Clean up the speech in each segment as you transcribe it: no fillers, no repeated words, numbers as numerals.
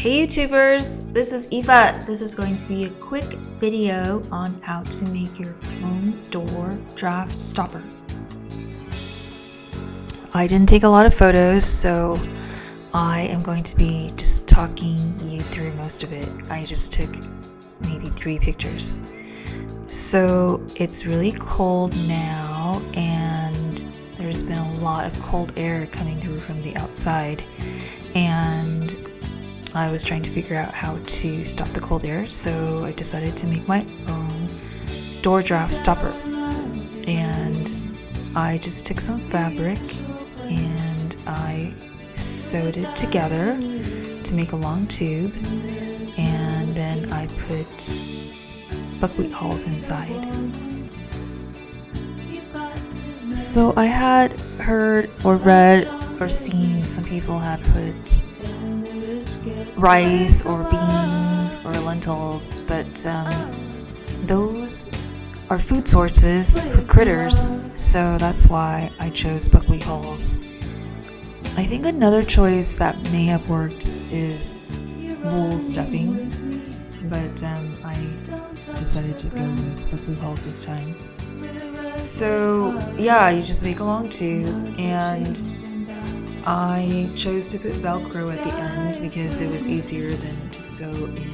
Hey YouTubers, this is Eva. This is going to be a quick video on how to make your own door draft stopper. I didn't take a lot of photos, so I am going to be just talking you through most of it. I just took maybe 3 pictures. So it's really cold now and there's been a lot of cold air coming through from the outside, and I was trying to figure out how to stop the cold air, so I decided to make my own door draft stopper. And I just took some fabric and I sewed it together to make a long tube, and then I put buckwheat hulls inside. So I had heard or read or seen some people had put rice or beans or lentils, but those are food sources for critters, so that's why I chose buckwheat hulls. I think another choice that may have worked is wool stuffing, but I decided to go with buckwheat hulls this time. So yeah, you just make a long tube, and I chose to put velcro at the end because it was easier than to sew in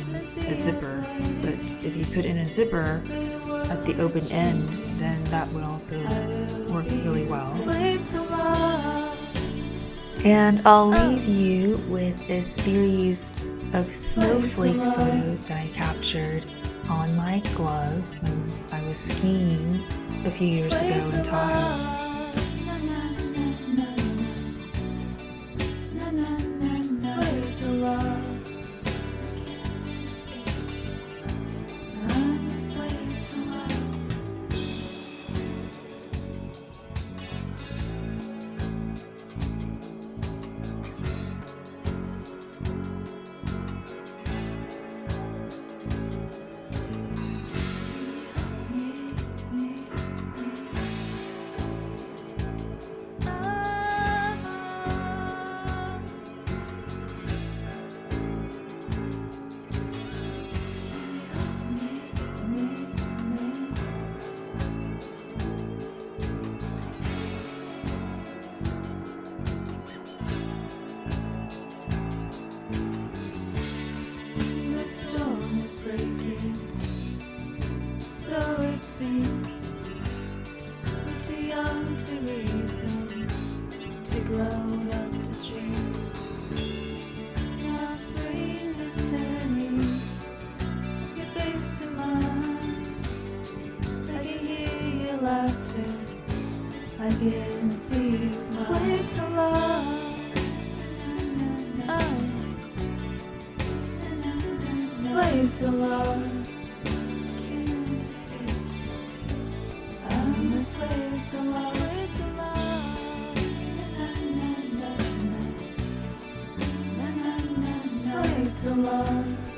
a zipper. But if you put in a zipper at the open end, then that would also work really well. And I'll leave you with this series of snowflake photos that I captured on my gloves when I was skiing a few years ago in Tahoe. The storm is breaking, so it seems. Too young to reason, too grown up to dream. Now spring is turning your face to mine. I can hear your laughter, I can see you smile. Slave to love. Slave to love, can't escape. I'm a slave to love, slave to love. Na, na, na, na, na, na, na, slave to love.